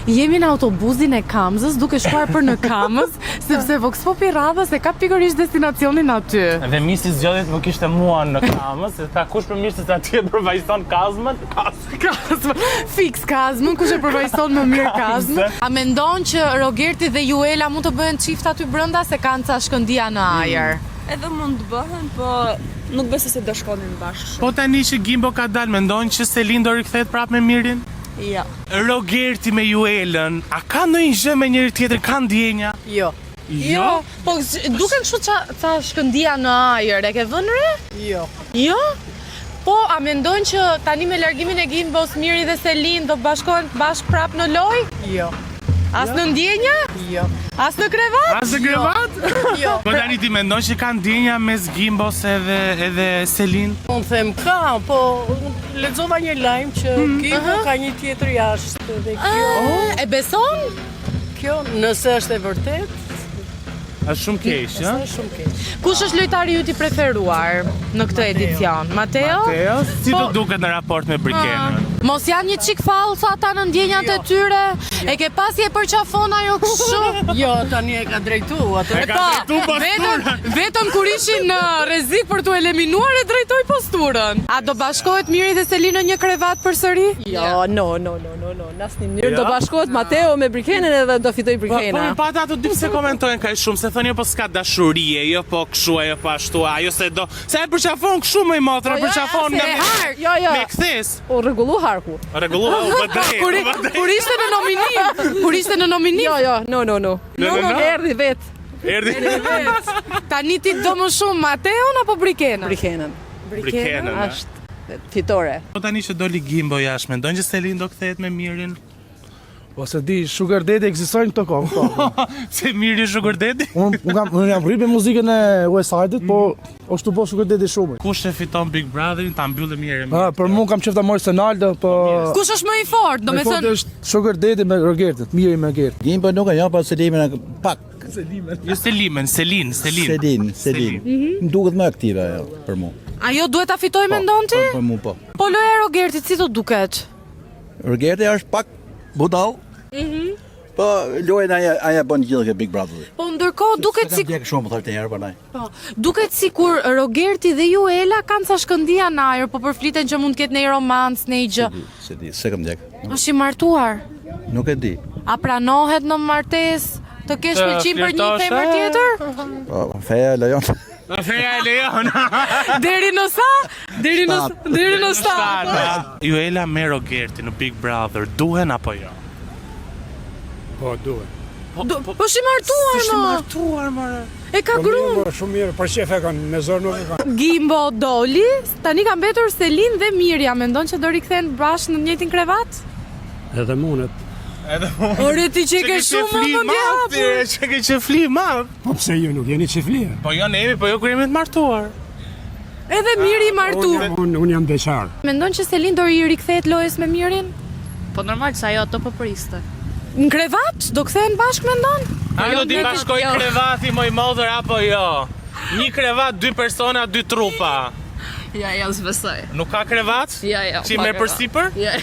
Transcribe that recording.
Jemi në autobusin e Kamzës duke shkuar për në Kamës, sepse Vox Popi radhës e ka pikërisht destinacionin aty. Dhe misi zgjodhet më kishte mua në Kamës, se tha kush përmirë se atje përvajson Kazmën? Kazmën, fix Kazmën, kush e përvajson më mirë Kazmën. A mendon që Rogerti dhe Juela mund të bëhen çift aty brenda se kanë ca shkëndija në ajër? Edhe mund të bëhen, po nuk besoj se do shkonin bashkë. Po tani që Gimbo ka dalë, mendon që Selin do rikthehet prapë me Mirin? Ja. Rogerti me Juelën, a ka ndonjë gjë me njëri tjetër, ka ndjenja? Jo. Jo, po duken kështu ca shkëndija në ajër, e ke vënë re? Jo. Jo? Po, a mendon që tani me largimin e Gimbos, Miri dhe Selin do bashkohen bashkë prapë në lojë? Jo. As në ndjenja? Jo. As në krevat? As në krevat? Jo. Po tani ti mendon që ka ndjenja mes Gimbos edhe Selin? Unë them ka, po lexova një lajm që Gimbo ka një tjetër jashtë dhe E beson? kjo nëse është e vërtet, Është shumë keq, ëh? është shumë keq. Kush është lojtari ju i preferuar në këtë edicion? Mateo? Mateo, si Po- do duket në raport me Brikenën? Mos janë një çik fallsa ata në ndjenjat e tyre? E ke pasi e përqafon ajo kështu? Jo, tani e ka drejtuar atë. E ka drejtu posturën. vetëm kur ishin në rrezik për t'u eliminuar e drejtoi posturën. A do bashkohet Miri dhe Selin në një krevat përsëri? Jo, no, në asnjë mënyrë. Jo? Do bashkohet Mateo me Brikenën edhe do fitoj Po Brikena. më pata ato dy pse komentojnë kaq shumë, se thonë jo po s'ka dashurie, jo po kështu, ajo po ashtu, ajo se do. Se e përqafon kështu më i motra, Po, jo, përqafon se me e hark, jo. me kthes. U rregullu harku. Rregullohu po drejt. Kur ishte në nominim, kur ishte në nominim. Jo, no. No. Erdhi vet Erdhi Tani ti do më shumë Mateon apo Brikenën? Brikenën. Brikenën. Është fitore. Po tani që doli Gimbo jashtë, mendon që Selin do kthehet me Mirin? Ose di, Sugar Daddy ekzistojnë këto kohë, po. Se Miri Sugar Daddy? Unë jam rrit me muzikën e West Side-it, po është të bo Sugar Daddy shumë. Kush e fiton Big Brotherin, ta mbyllim mirë. Për mua kam qefta mori Senaldo, po... Kush është më i fortë? Do Me me fort thënë është Sugar Daddy me Rogertit, Miri me Rogertit. Gimbo nuk e jo, po Selimin e pak. Jo Selimen, Selin. Selin. Më duket më aktive ajo për mua. ajo duhet ta fitoj mendon ti? Për mua po. Po loja e Rogertit si do duket? Rogerti është pak budall. Po lojën aja bën gjithë ke Big Brother. Po ndërkohë duket si Djeg shumë thotë një herë për nai. Po, duket sikur Rogerti dhe Juela kanë ca shkëndija në ajër, po përfliten që mund të ketë një romancë, një gjë. Se kam djeg. Është i martuar. Nuk e di. A pranohet në martesë të kesh Të pëlqim për një flirtosh, femër e? tjetër? Po feja lejon. Feja e lejon. Deri në sa? Deri në sa? Juela me Rogerti në Big Brother duhen apo jo? Po, duhet. Po është i martuar më. martuar më. E ka grum. Shumë mirë, për qef e kanë, me zor nuk e kanë. Gimbo doli, tani ka mbetur Selin dhe Mirja. Mendon që do rikthehen bashkë në njëjtin krevat? Edhe mundet. Ore ti që ke shumë më mendje hapur. Që ke qefli madh. Po pse ju nuk jeni qeflia? Po jo ne jemi, po jo kur jemi të martuar. Edhe Miri i martuar. Unë jam beqar. Mendon që Selin do i rikthehet lojës me Mirin? Po normal që ajo ato po priste. Në krevat? Do kthehen bashkë mendon? A do t'i bashkoj krevati më i modër apo jo? Një krevat, 2 persona, 2 trupa. Ja, s'besoj. Nuk ka krevat? Ja. Që i merr përsipër? Ja.